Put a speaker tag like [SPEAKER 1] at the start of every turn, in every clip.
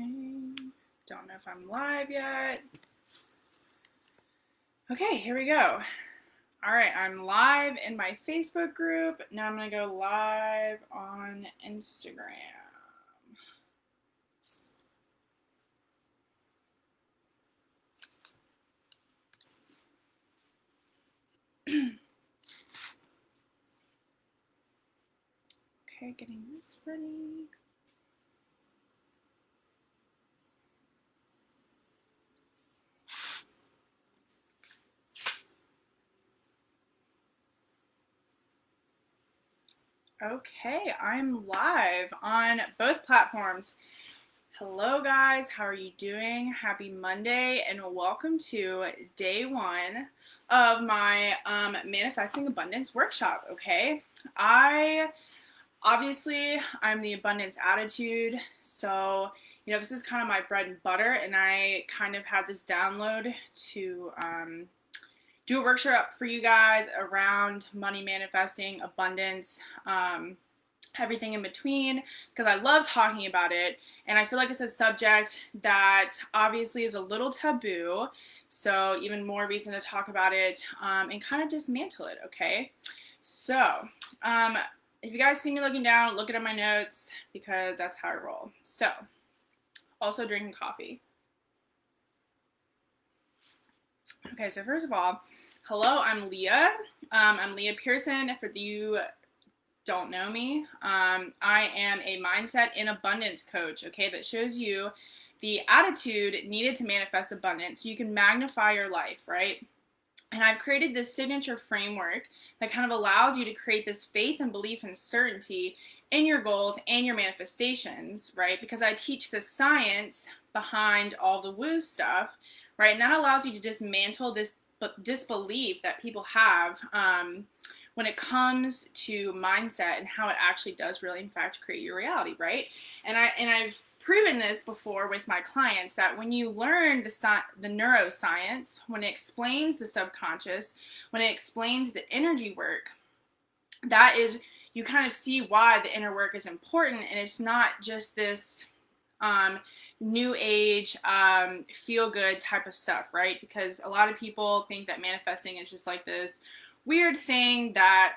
[SPEAKER 1] Okay, don't know if I'm live yet. Okay, here we go. All right, I'm live in my Facebook group. Now I'm going to go live on Instagram. Okay, getting this ready. Okay, I'm live on both platforms. Hello, guys. How are you doing? Happy Monday, and welcome to day one of my Manifesting Abundance workshop. Okay, I'm the abundance attitude, so this is kind of my bread and butter, and I kind of had this download to do a workshop for you guys around money manifesting, abundance, everything in between, because I love talking about it, and I feel like it's a subject that obviously is a little taboo, so even more reason to talk about it and kind of dismantle it. Okay, so if you guys see me looking down, looking at my notes, because that's how I roll. So, also drinking coffee. Okay, so first of all, hello, I'm Leah. I'm Leah Pearson. For you don't know me, I am a mindset and abundance coach, okay, that shows you the attitude needed to manifest abundance so you can magnify your life, right? And I've created this signature framework that kind of allows you to create this faith and belief and certainty in your goals and your manifestations, right? Because I teach the science behind all the woo stuff, right? And that allows you to dismantle this disbelief that people have when it comes to mindset and how it actually does really, in fact, create your reality, right? I've proven this before with my clients that when you learn the neuroscience, when it explains the subconscious, when it explains the energy work, that is, you kind of see why the inner work is important, and it's not just this new age feel good type of stuff, right? Because a lot of people think that manifesting is just like this weird thing that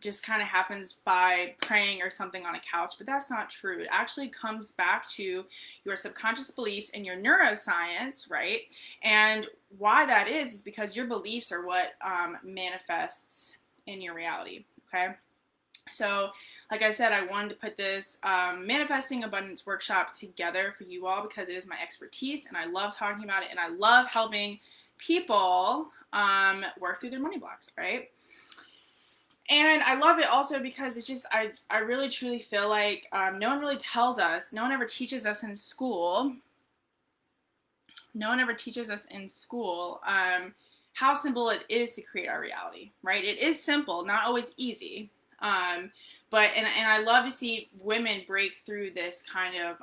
[SPEAKER 1] just kind of happens by praying or something on a couch, but that's not true. It actually comes back to your subconscious beliefs and your neuroscience, right? And why that is because your beliefs are what manifests in your reality, okay? So, like I said, I wanted to put this Manifesting Abundance workshop together for you all because it is my expertise and I love talking about it and I love helping people work through their money blocks, right? And I love it also because it's just, I really truly feel like no one really tells us, no one ever teaches us in school, how simple it is to create our reality, right? It is simple, not always easy. And I love to see women break through this kind of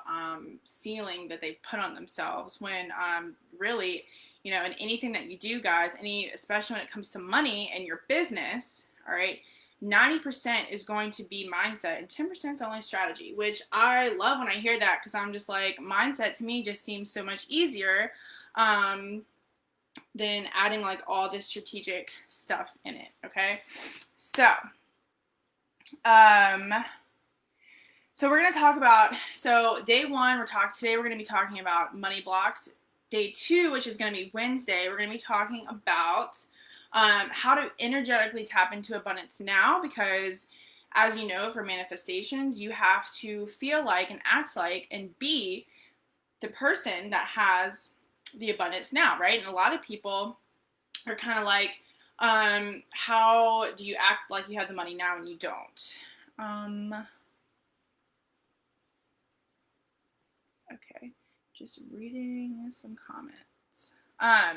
[SPEAKER 1] ceiling that they've put on themselves when really, in anything that you do, guys, especially when it comes to money and your business, all right, 90% is going to be mindset and 10% is only strategy, which I love when I hear that because I'm just like, mindset to me just seems so much easier than adding like all this strategic stuff in it, okay? Um, so we're going to talk about, day one, today we're going to be talking about money blocks. Day two, which is going to be Wednesday, we're going to be talking about how to energetically tap into abundance now, because as you know, for manifestations, you have to feel like and act like and be the person that has the abundance now, right? And a lot of people are kind of like, how do you act like you have the money now and you don't? Okay, just reading some comments. All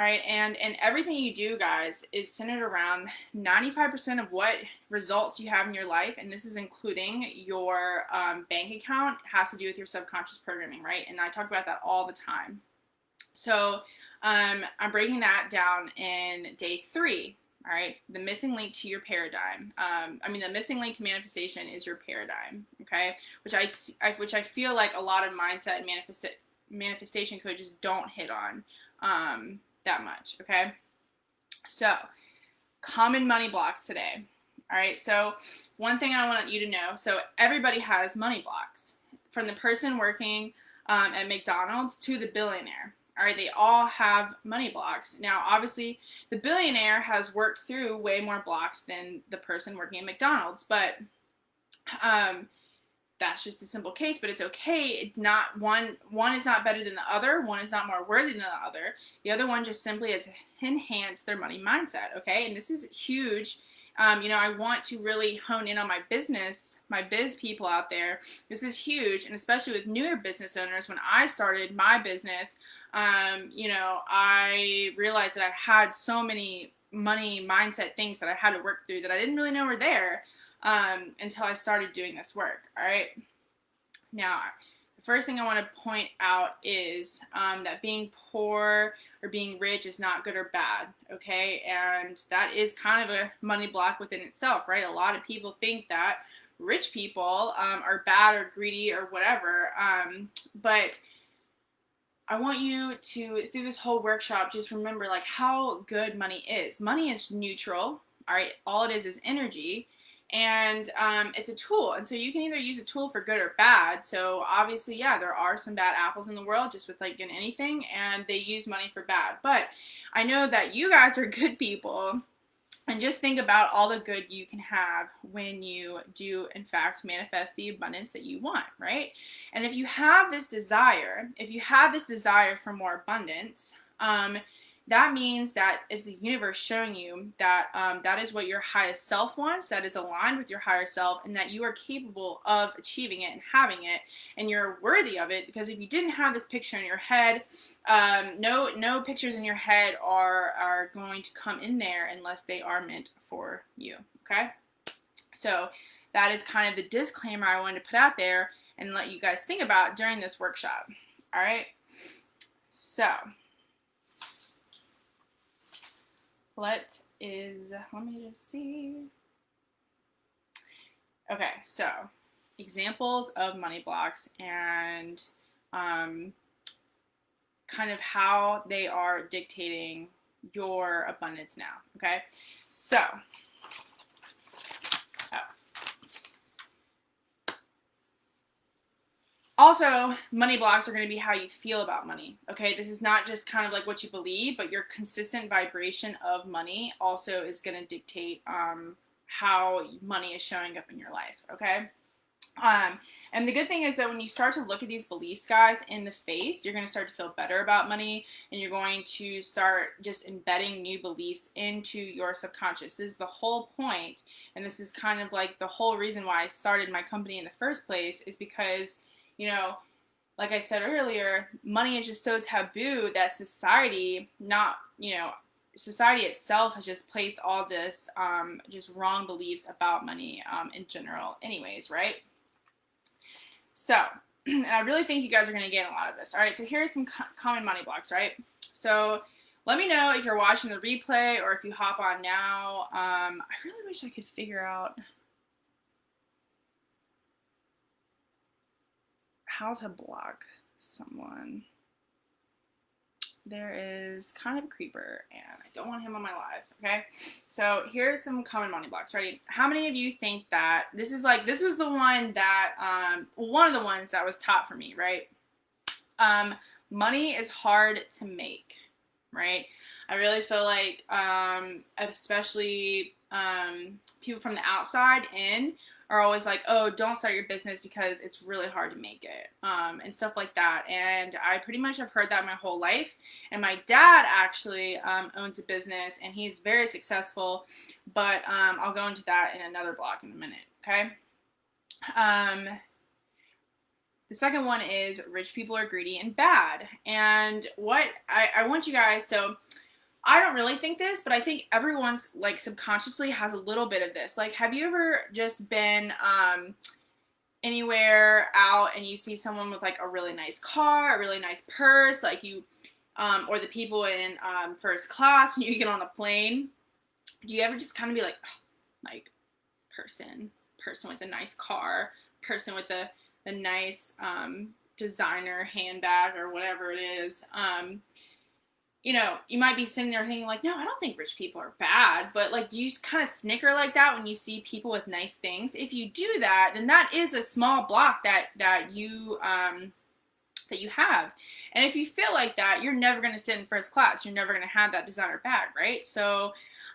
[SPEAKER 1] right, and everything you do, guys, is centered around 95% of what results you have in your life, and this is including your bank account, has to do with your subconscious programming, right? And I talk about that all the time. So I'm breaking that down in day three, All right, the missing link to your paradigm. The missing link to manifestation is your paradigm. Okay, which I feel like a lot of mindset and manifestation coaches don't hit on that much. Okay, so common money blocks today. All right, so one thing I want you to know. So everybody has money blocks, from the person working at McDonald's to the billionaire. All right, they all have money blocks. Now, obviously, the billionaire has worked through way more blocks than the person working at McDonald's, but that's just a simple case. But it's okay. It's not one is not better than the other. One is not more worthy than the other. The other one just simply has enhanced their money mindset. Okay, and this is huge. I want to really hone in on my biz people out there. This is huge, and especially with newer business owners. When I started my business, I realized that I had so many money mindset things that I had to work through that I didn't really know were there until I started doing this work. All right. Now, the first thing I want to point out is that being poor or being rich is not good or bad, okay? And that is kind of a money block within itself, right? A lot of people think that rich people are bad or greedy or whatever, but I want you to, through this whole workshop, just remember like how good money is. Money is neutral, all right? All it is energy. And it's a tool, and so you can either use a tool for good or bad. So obviously, yeah, there are some bad apples in the world, just with like in anything, and they use money for bad. But I know that you guys are good people, and just think about all the good you can have when you do, in fact, manifest the abundance that you want, right? And if you have this desire for more abundance, that means that is the universe showing you that that is what your highest self wants, that is aligned with your higher self, and that you are capable of achieving it and having it, and you're worthy of it. Because if you didn't have this picture in your head, no pictures in your head are going to come in there unless they are meant for you, okay? So that is kind of the disclaimer I wanted to put out there and let you guys think about during this workshop, all right? So let me just see. Okay, so examples of money blocks and kind of how they are dictating your abundance now, okay? So, also, money blocks are going to be how you feel about money, okay? This is not just kind of like what you believe, but your consistent vibration of money also is going to dictate how money is showing up in your life, okay? And the good thing is that when you start to look at these beliefs, guys, in the face, you're going to start to feel better about money, and you're going to start just embedding new beliefs into your subconscious. This is the whole point, and this is kind of like the whole reason why I started my company in the first place, is because like I said earlier, money is just so taboo that society itself has just placed all this just wrong beliefs about money in general anyways, right? So, and I really think you guys are going to gain a lot of this. All right, so here's some common money blocks, right? So let me know if you're watching the replay or if you hop on now. I really wish I could figure out how to block someone. There is kind of a creeper, and I don't want him on my live, okay? So here's some common money blocks. Ready? How many of you think that this was the one that, one of the ones that was taught for me, right? Money is hard to make, right? I really feel like, especially people from the outside in are always like, oh, don't start your business because it's really hard to make it, and stuff like that. And I pretty much have heard that my whole life. And my dad actually owns a business, and he's very successful, but I'll go into that in another block in a minute, okay? The second one is rich people are greedy and bad. And what I want you guys, so I don't really think this, but I think everyone's like subconsciously has a little bit of this. Like, have you ever just been anywhere out and you see someone with like a really nice car, a really nice purse, like you, or the people in first class when you get on a plane, do you ever just kind of be like, oh, like person with a nice car, person with a nice designer handbag or whatever it is, you know, you might be sitting there thinking like, no, I don't think rich people are bad, but like, do you kind of snicker like that when you see people with nice things? If you do that, then that is a small block that you have. And if you feel like that, you're never going to sit in first class. You're never going to have that designer bag, right? So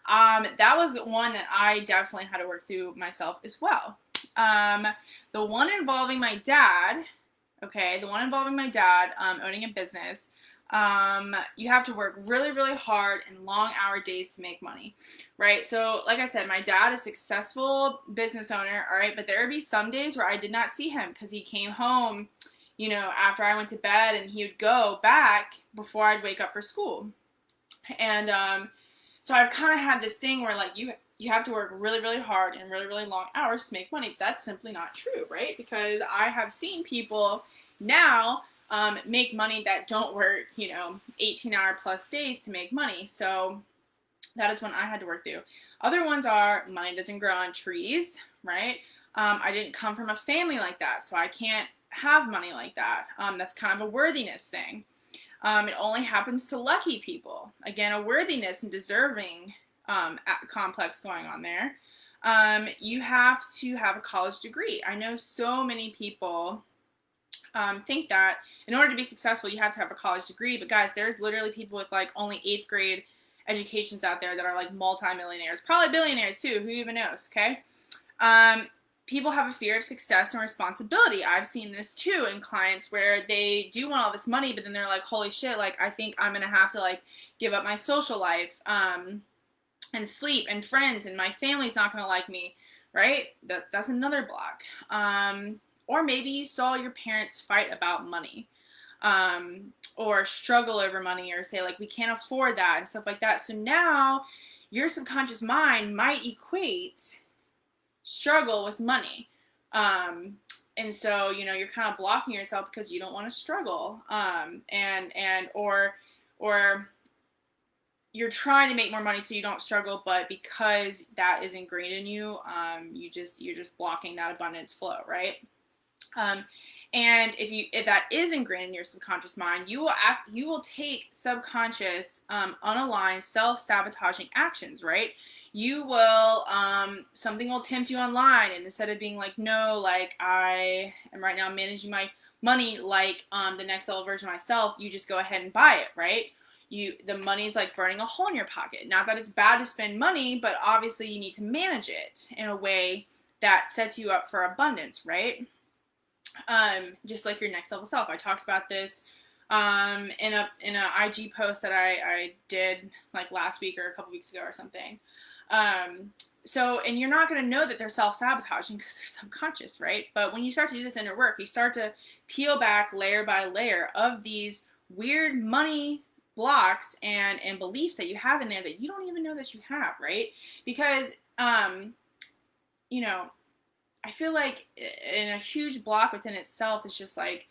[SPEAKER 1] that was one that I definitely had to work through myself as well. The one involving my dad, owning a business, you have to work really, really hard and long hour days to make money, right? So like I said, my dad is a successful business owner, all right, but there would be some days where I did not see him because he came home, you know, after I went to bed, and he would go back before I'd wake up for school. And so I've kind of had this thing where like you have to work really, really hard and really, really long hours to make money. But that's simply not true, right? Because I have seen people now make money that don't work, you know, 18-hour plus days to make money. So that is one I had to work through. Other ones are money doesn't grow on trees, right? I didn't come from a family like that, so I can't have money like that. That's kind of a worthiness thing. It only happens to lucky people. Again, a worthiness and deserving complex going on there. You have to have a college degree. I know so many people think that in order to be successful, you have to have a college degree. But guys, there's literally people with like only 8th grade educations out there that are like multimillionaires, probably billionaires too. Who even knows? Okay. People have a fear of success and responsibility. I've seen this too in clients where they do want all this money, but then they're like, holy shit, like I think I'm going to have to like give up my social life, and sleep and friends, and my family's not going to like me, right? That's another block. Or maybe you saw your parents fight about money, or struggle over money, or say like, we can't afford that and stuff like that. So now your subconscious mind might equate struggle with money. And so, you know, you're kind of blocking yourself because you don't want to struggle. Or you're trying to make more money so you don't struggle, but because that is ingrained in you, you're just blocking that abundance flow, right? And if that is ingrained in your subconscious mind, you will take subconscious, unaligned, self-sabotaging actions, right? You will, something will tempt you online, and instead of being like, no, like I am right now managing my money like the next level version of myself, you just go ahead and buy it, right? The money is like burning a hole in your pocket. Not that it's bad to spend money, but obviously you need to manage it in a way that sets you up for abundance, right? Just like your next level self. I talked about this in a IG post that I did like last week or a couple weeks ago or something. So, and you're not going to know that they're self-sabotaging because they're subconscious, right? But when you start to do this inner work, you start to peel back layer by layer of these weird money blocks and beliefs that you have in there that you don't even know that you have, right? Because, you know, I feel like in a huge block within itself, it's just like,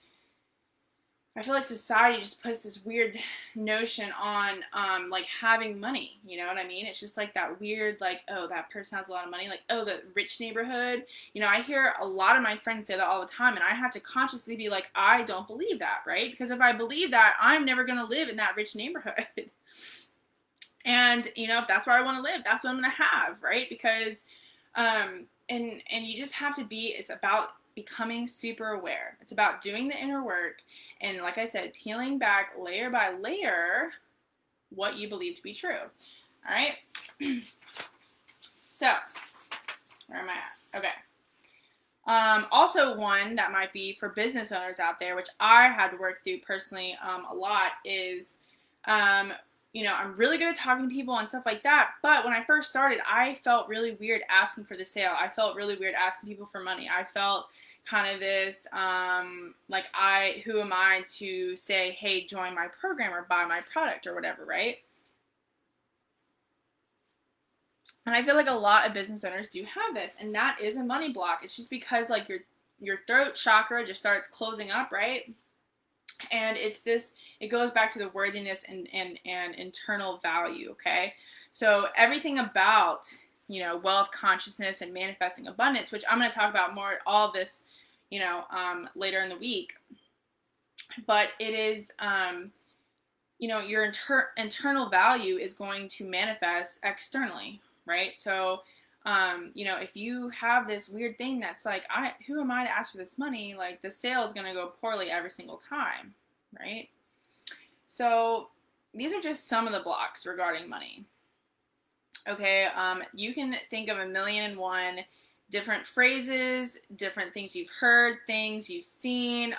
[SPEAKER 1] I feel like society just puts this weird notion on, like having money, you know what I mean? It's just like that weird, like, oh, that person has a lot of money. Like, oh, the rich neighborhood. You know, I hear a lot of my friends say that all the time, and I have to consciously be like, I don't believe that, right? Because if I believe that, I'm never going to live in that rich neighborhood. And, you know, if that's where I want to live, that's what I'm going to have, right? Because, and you just have to be, it's about becoming super aware. It's about doing the inner work. And like I said, peeling back layer by layer what you believe to be true. All right. So where am I at? Okay. Also one that might be for business owners out there, which I had to work through personally, a lot is, you know, I'm really good at talking to people and stuff like that. But when I first started, I felt really weird asking for the sale. I felt really weird asking people for money. I felt kind of this, like who am I to say, hey, join my program or buy my product or whatever, right? And I feel like a lot of business owners do have this, and that is a money block. It's just because like your throat chakra just starts closing up, right? And it goes back to the worthiness and internal value, okay? So everything about, wealth consciousness and manifesting abundance, which I'm going to talk about more, all of this, later in the week. But it is, your internal value is going to manifest externally, right? So, if you have this weird thing that's like, who am I to ask for this money? Like, the sale is going to go poorly every single time, right? So these are just some of the blocks regarding money. Okay, you can think of 1,000,001 different phrases, different things you've heard, things you've seen.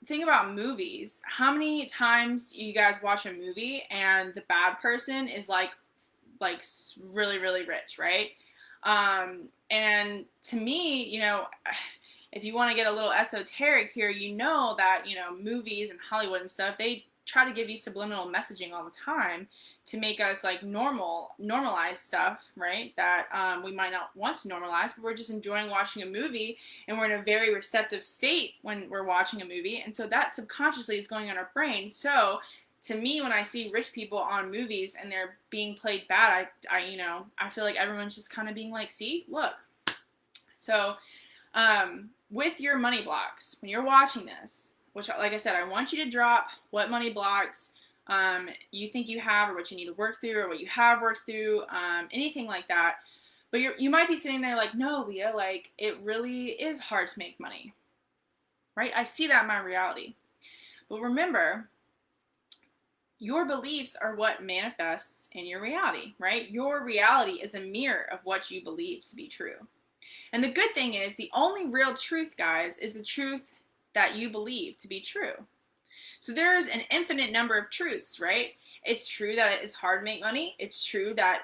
[SPEAKER 1] Think about movies. How many times you guys watch a movie and the bad person is like really, really rich, right? And to me, if you want to get a little esoteric here, that, movies and Hollywood and stuff, they try to give you subliminal messaging all the time to make us like normalize stuff, right? That we might not want to normalize, but we're just enjoying watching a movie, and we're in a very receptive state when we're watching a movie. And so that subconsciously is going on our brain. So to me, when I see rich people on movies and they're being played bad, I feel like everyone's just kind of being like, see, look. So, with your money blocks, when you're watching this, which, like I said, I want you to drop what money blocks you think you have, or what you need to work through, or what you have worked through, anything like that. But you might be sitting there like, no, Leah, like, it really is hard to make money, right? I see that in my reality. But remember, your beliefs are what manifests in your reality, right? Your reality is a mirror of what you believe to be true. And the good thing is, the only real truth, guys, is the truth that you believe to be true. So there's an infinite number of truths, right? It's true that it's hard to make money. It's true that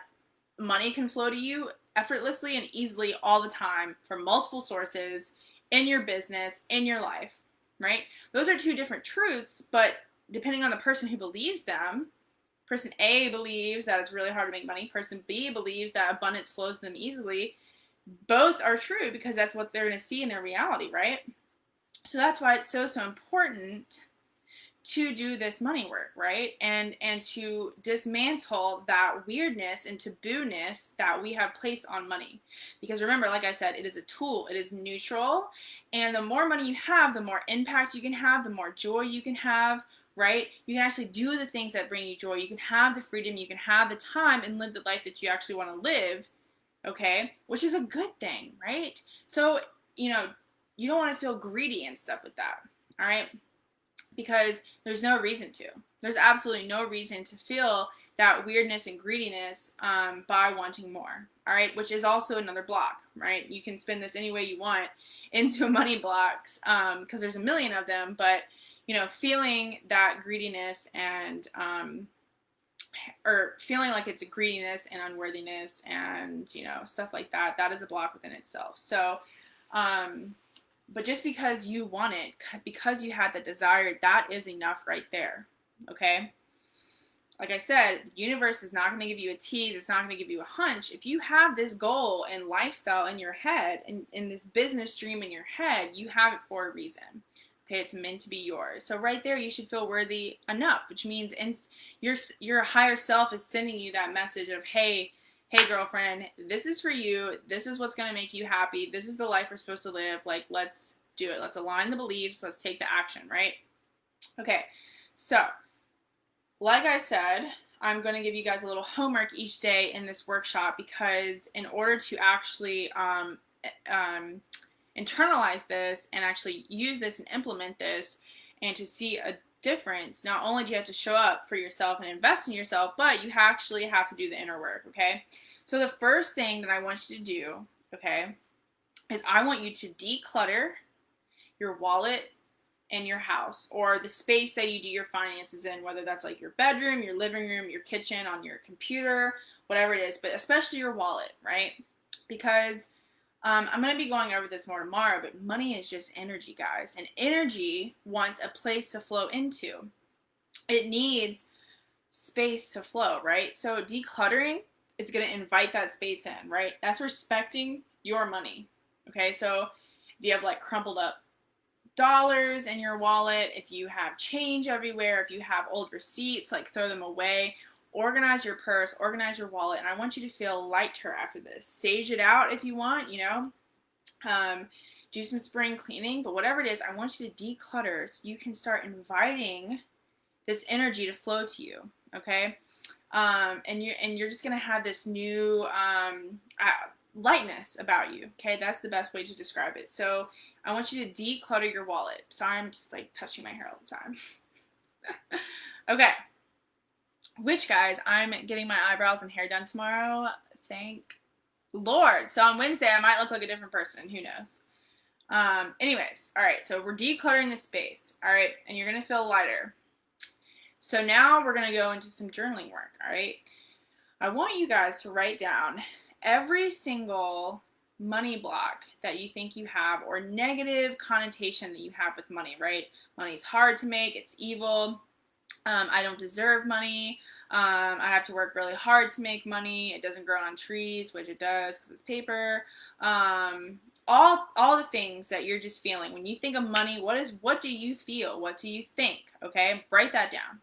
[SPEAKER 1] money can flow to you effortlessly and easily all the time from multiple sources in your business, in your life, right? Those are two different truths, but depending on the person who believes them, person A believes that it's really hard to make money. Person B believes that abundance flows to them easily. Both are true because that's what they're going to see in their reality, right? So that's why it's so important to do this money work, right? And to dismantle that weirdness and taboo-ness that we have placed on money. Because remember, like I said, it is a tool. It is neutral. And the more money you have, the more impact you can have, the more joy you can have, right? You can actually do the things that bring you joy. You can have the freedom. You can have the time and live the life that you actually want to live, okay? Which is a good thing, right? So, you don't want to feel greedy and stuff with that, all right? Because there's no reason to. There's absolutely no reason to feel that weirdness and greediness by wanting more, all right? Which is also another block, right? You can spin this any way you want into money blocks because there's a million of them, but, feeling that greediness and, or feeling like it's a greediness and unworthiness and, stuff like that, that is a block within itself. So, but just because you want it, because you had the desire, that is enough right there, okay? Like I said, the universe is not going to give you a tease. It's not going to give you a hunch. If you have this goal and lifestyle in your head, and in this business dream in your head, you have it for a reason, okay? It's meant to be yours. So right there, you should feel worthy enough, which means your higher self is sending you that message of, hey, girlfriend, this is for you. This is what's going to make you happy. This is the life we're supposed to live. Like, let's do it. Let's align the beliefs. Let's take the action, right? Okay. So, like I said, I'm going to give you guys a little homework each day in this workshop because in order to actually internalize this and actually use this and implement this and to see a difference, not only do you have to show up for yourself and invest in yourself, but you actually have to do the inner work, okay? So the first thing that I want you to do, okay, is I want you to declutter your wallet and your house, or the space that you do your finances in, whether that's like your bedroom, your living room, your kitchen, on your computer, whatever it is, but especially your wallet, right? Because I'm going to be going over this more tomorrow, but money is just energy, guys. And energy wants a place to flow into. It needs space to flow, right? So decluttering is going to invite that space in, right? That's respecting your money, okay? So if you have like crumpled up dollars in your wallet, if you have change everywhere, if you have old receipts, like throw them away. Organize your purse, organize your wallet, and I want you to feel lighter after this. Sage it out if you want, do some spring cleaning, but whatever it is, I want you to declutter so you can start inviting this energy to flow to you, okay? And you're just gonna have this new lightness about you, okay? That's the best way to describe it. So I want you to declutter your wallet. Sorry, I'm just like touching my hair all the time. Okay. Which, guys, I'm getting my eyebrows and hair done tomorrow. Thank Lord. So on Wednesday, I might look like a different person. Who knows? Anyways, all right. So we're decluttering the space. All right. And you're going to feel lighter. So now we're going to go into some journaling work. All right. I want you guys to write down every single money block that you think you have or negative connotation that you have with money, right? Money's hard to make. It's evil. I don't deserve money. I have to work really hard to make money. It doesn't grow on trees, which it does because it's paper. All the things that you're just feeling. When you think of money, what do you feel? What do you think? Okay, write that down.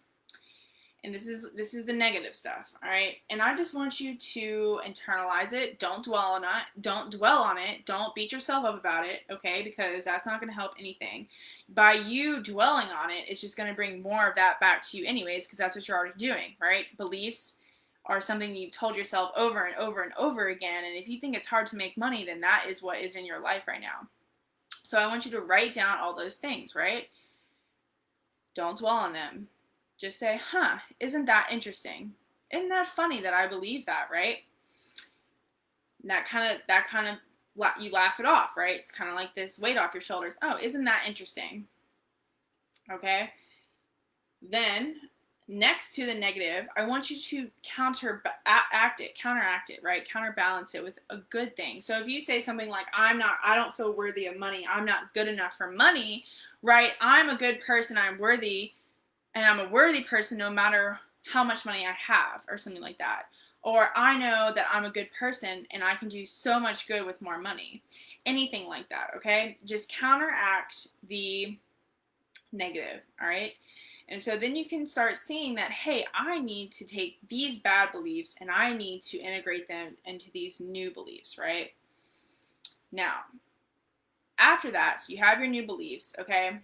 [SPEAKER 1] And this is the negative stuff, all right? And I just want you to internalize it. Don't dwell on it. Don't beat yourself up about it, okay? Because that's not going to help anything. By you dwelling on it, it's just going to bring more of that back to you anyways, because that's what you're already doing, right? Beliefs are something you've told yourself over and over and over again. And if you think it's hard to make money, then that is what is in your life right now. So I want you to write down all those things, right? Don't dwell on them. Just say, isn't that interesting? Isn't that funny that I believe that, right? That kind of, you laugh it off, right? It's kind of like this weight off your shoulders. Oh, isn't that interesting? Okay. Then next to the negative, I want you to counteract it, right? Counterbalance it with a good thing. So if you say something like, I don't feel worthy of money. I'm not good enough for money, right? I'm a good person. I'm worthy. And I'm a worthy person no matter how much money I have, or something like that. Or I know that I'm a good person and I can do so much good with more money. Anything like that, okay? Just counteract the negative, all right? And so then you can start seeing that, hey, I need to take these bad beliefs and I need to integrate them into these new beliefs, right? Now, after that, so you have your new beliefs, okay?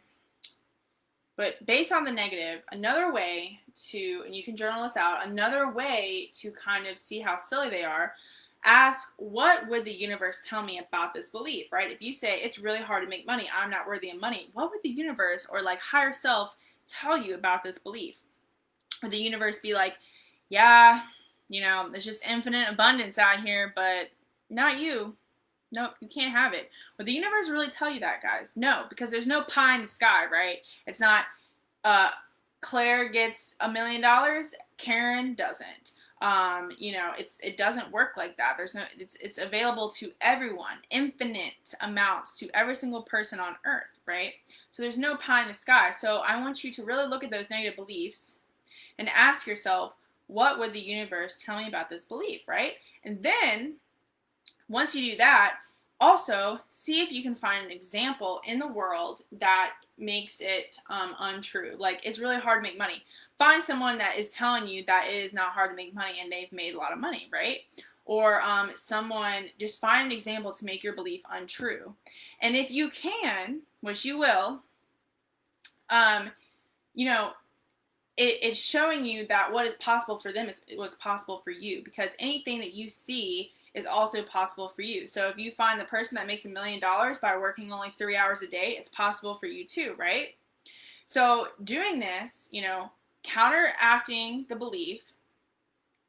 [SPEAKER 1] But based on the negative, another way to, and you can journal this out, another way to kind of see how silly they are, ask, what would the universe tell me about this belief, right? If you say, it's really hard to make money, I'm not worthy of money, what would the universe or like higher self tell you about this belief? Would the universe be like, yeah, there's just infinite abundance out here, but not you. Nope, you can't have it. Would the universe really tell you that, guys? No, because there's no pie in the sky, right? It's not, Claire gets $1 million, Karen doesn't. It doesn't work like that. It's available to everyone, infinite amounts to every single person on earth, right? So there's no pie in the sky. So I want you to really look at those negative beliefs and ask yourself, what would the universe tell me about this belief, right? And then once you do that, also see if you can find an example in the world that makes it untrue. Like, it's really hard to make money. Find someone that is telling you that it is not hard to make money and they've made a lot of money, right? Or just find an example to make your belief untrue. And if you can, which you will, it's showing you that what is possible for them is what's possible for you, because anything that you see is also possible for you. So if you find the person that makes $1 million by working only 3 hours a day, it's possible for you too, right? So doing this, counteracting the belief,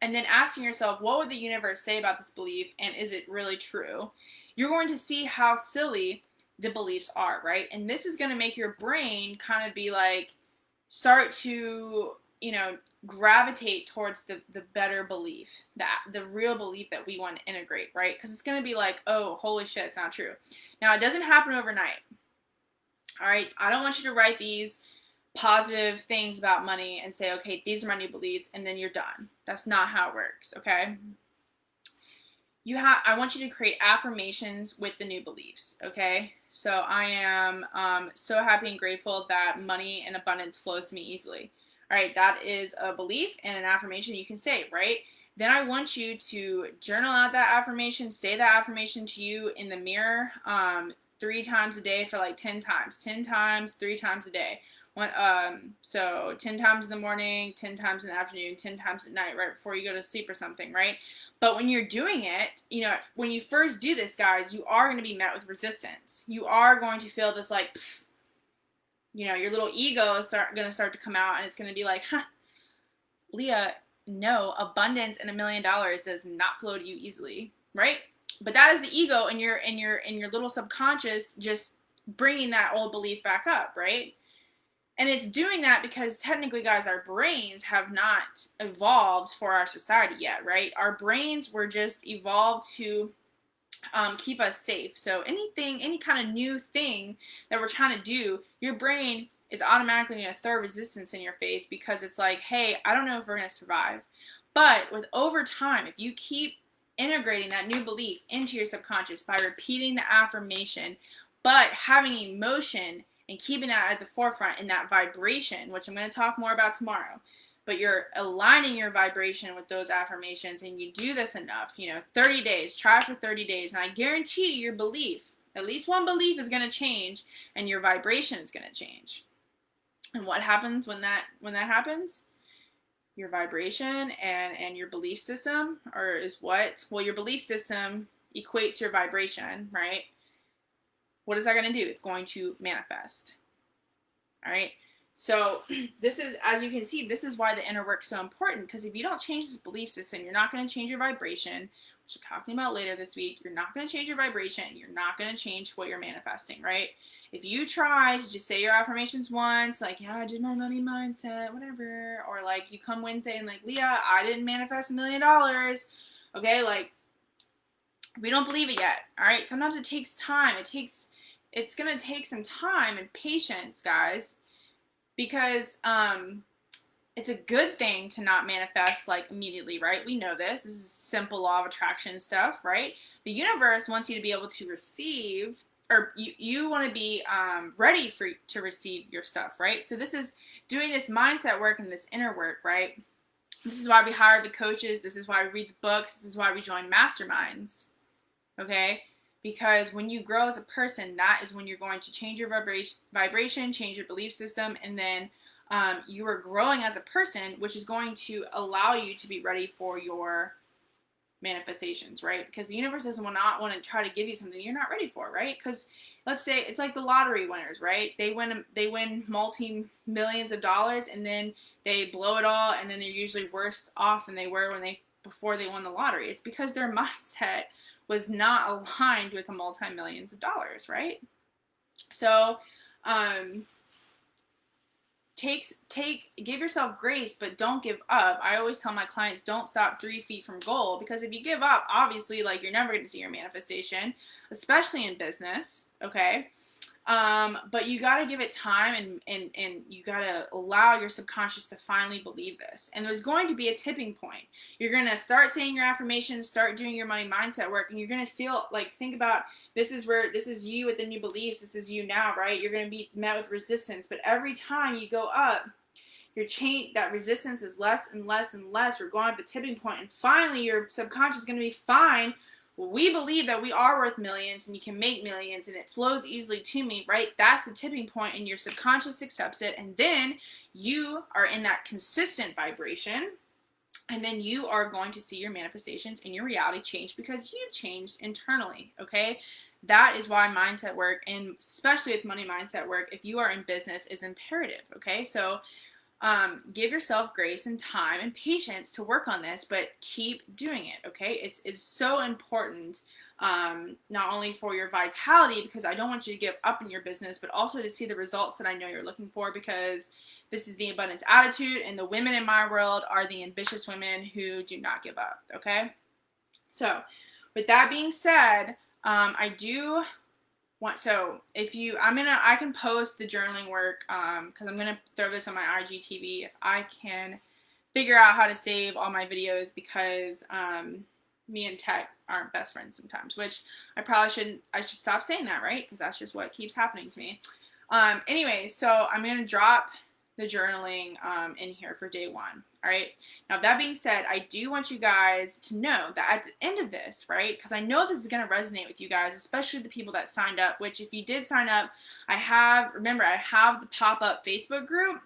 [SPEAKER 1] and then asking yourself, what would the universe say about this belief, and is it really true? You're going to see how silly the beliefs are, right? And this is going to make your brain kind of be like, start to, gravitate towards the better belief, the real belief that we want to integrate, right? Because it's going to be like, oh, holy shit, it's not true. Now, it doesn't happen overnight. All right, I don't want you to write these positive things about money and say, okay, these are my new beliefs, and then you're done. That's not how it works, okay? I want you to create affirmations with the new beliefs, okay? So I am so happy and grateful that money and abundance flows to me easily. All right, that is a belief and an affirmation you can say, right? Then I want you to journal out that affirmation, say that affirmation to you in the mirror 3 times a day for like 10 times, 10 times, 3 times a day. So 10 times in the morning, 10 times in the afternoon, 10 times at night, right before you go to sleep or something, right? But when you're doing it, you know, when you first do this, guys, you are going to be met with resistance. You are going to feel this like, you know, your little ego is going to start to come out, and it's going to be like, huh, Leah, no, abundance and $1 million does not flow to you easily, right? But that is the ego and your little subconscious just bringing that old belief back up, right? And it's doing that because technically, guys, our brains have not evolved for our society yet, right? Our brains were just evolved to keep us safe. So any kind of new thing that we're trying to do, your brain is automatically going to throw resistance in your face because it's like, hey, I don't know if we're going to survive. But with over time, if you keep integrating that new belief into your subconscious by repeating the affirmation, but having emotion and keeping that at the forefront in that vibration, which I'm going to talk more about tomorrow, but you're aligning your vibration with those affirmations, and you do this enough, 30 days, try for 30 days, and I guarantee you your belief, at least one belief is going to change, and your vibration is going to change. And what happens when that happens? Your vibration and your belief system, your belief system equates your vibration, right? What is that going to do? It's going to manifest. All right. So this is, as you can see, this is why the inner work is so important, because if you don't change this belief system, you're not going to change your vibration, which I'm talking about later this week. You're not going to change your vibration. You're not going to change what you're manifesting, right? If you try to just say your affirmations once, like, yeah, I did my money mindset, whatever, or like you come Wednesday and like, Leah, I didn't manifest $1 million. Okay. Like, we don't believe it yet. All right. Sometimes it takes time. It's going to take some time and patience, guys, because it's a good thing to not manifest like immediately, right? We know this. This is simple law of attraction stuff, right? The universe wants you to be able to receive, or you want to be ready to receive your stuff, right? So this is doing this mindset work and this inner work, right? This is why we hire the coaches. This is why we read the books. This is why we join masterminds, okay? Because when you grow as a person, that is when you're going to change your vibration, change your belief system, and then you are growing as a person, which is going to allow you to be ready for your manifestations, right? Because the universe doesn't not want to try to give you something you're not ready for, right? Because let's say it's like the lottery winners, right? They win multi-millions of dollars, and then they blow it all, and then they're usually worse off than they were before they won the lottery. It's because their mindset was not aligned with the multi-millions of dollars, right? So, give yourself grace, but don't give up. I always tell my clients, don't stop 3 feet from goal, because if you give up, obviously, like, you're never going to see your manifestation, especially in business, okay? But you got to give it time, and you got to allow your subconscious to finally believe this. And there's going to be a tipping point. You're going to start saying your affirmations, start doing your money mindset work, and you're going to feel like, think about, this is you with the new beliefs. This is you now, right? You're going to be met with resistance. But every time you go up, that resistance is less and less and less. You're going to the tipping point, and finally your subconscious is going to be fine. We believe that we are worth millions and you can make millions and it flows easily to me, right? That's the tipping point, and your subconscious accepts it. And then you are in that consistent vibration, and then you are going to see your manifestations and your reality change because you've changed internally, okay? That is why mindset work, and especially with money mindset work, if you are in business, is imperative, okay? So give yourself grace and time and patience to work on this, but keep doing it, okay? It's so important, not only for your vitality, because I don't want you to give up in your business, but also to see the results that I know you're looking for, because this is the abundance attitude, and the women in my world are the ambitious women who do not give up, okay? So with that being said, I can post the journaling work, because I'm going to throw this on my IGTV if I can figure out how to save all my videos, because me and tech aren't best friends sometimes, which I should stop saying that, right? Because that's just what keeps happening to me. Anyway, so I'm going to drop the journaling in here for day one. All right. Now, that being said, I do want you guys to know that at the end of this, right, because I know this is going to resonate with you guys, especially the people that signed up, which if you did sign up, remember, I have the pop-up Facebook group,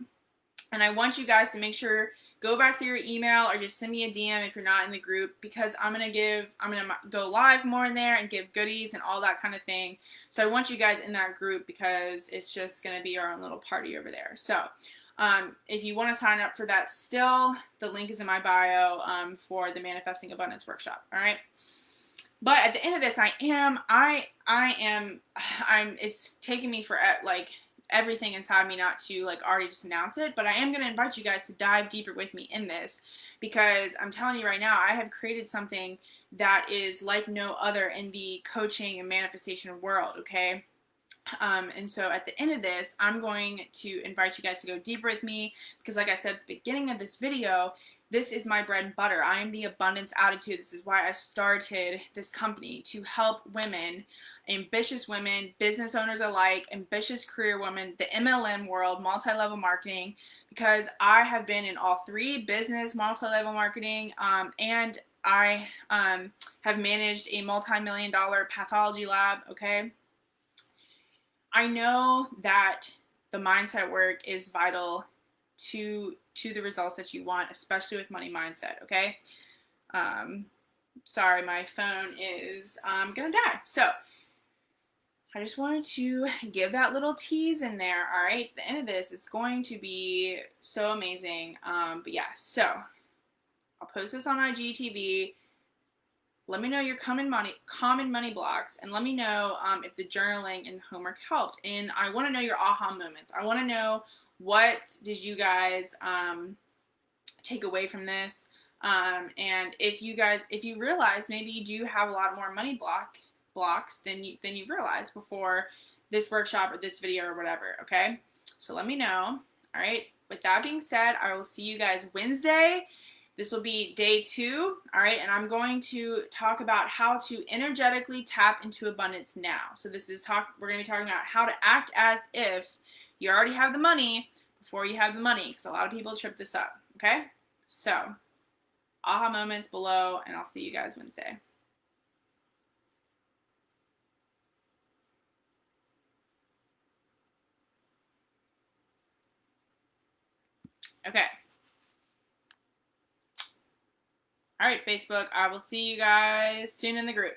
[SPEAKER 1] and I want you guys to make sure, go back through your email or just send me a DM if you're not in the group, because I'm going to go live more in there and give goodies and all that kind of thing. So I want you guys in that group because it's just going to be our own little party over there. So if you want to sign up for that still, the link is in my bio for the Manifesting Abundance Workshop. All right. But at the end of this, it's taking me for like everything inside me not to like already just announce it, but I am going to invite you guys to dive deeper with me in this, because I'm telling you right now, I have created something that is like no other in the coaching and manifestation world. Okay. And so at the end of this, I'm going to invite you guys to go deeper with me, because like I said at the beginning of this video, this is my bread and butter. I am the abundance attitude. This is why I started this company, to help women, ambitious women, business owners alike, ambitious career women, the MLM world, multi-level marketing, because I have been in all three: business, multi-level marketing, and I have managed a multi-million-dollar pathology lab, okay? I know that the mindset work is vital to the results that you want, especially with money mindset, okay? Sorry, my phone is gonna die. So I just wanted to give that little tease in there, all right? At the end of this, it's going to be so amazing. But yeah, so I'll post this on IGTV. Let me know your common money blocks, and let me know if the journaling and homework helped. And I want to know your aha moments. I want to know, what did you guys take away from this? And if you realize maybe you do have a lot more money blocks than you realized before this workshop or this video or whatever. Okay, so let me know. All right. With that being said, I will see you guys Wednesday. This will be day 2, all right, and I'm going to talk about how to energetically tap into abundance now. So we're going to be talking about how to act as if you already have the money before you have the money, because a lot of people trip this up, okay? So, aha moments below, and I'll see you guys Wednesday. Okay. All right, Facebook, I will see you guys soon in the group.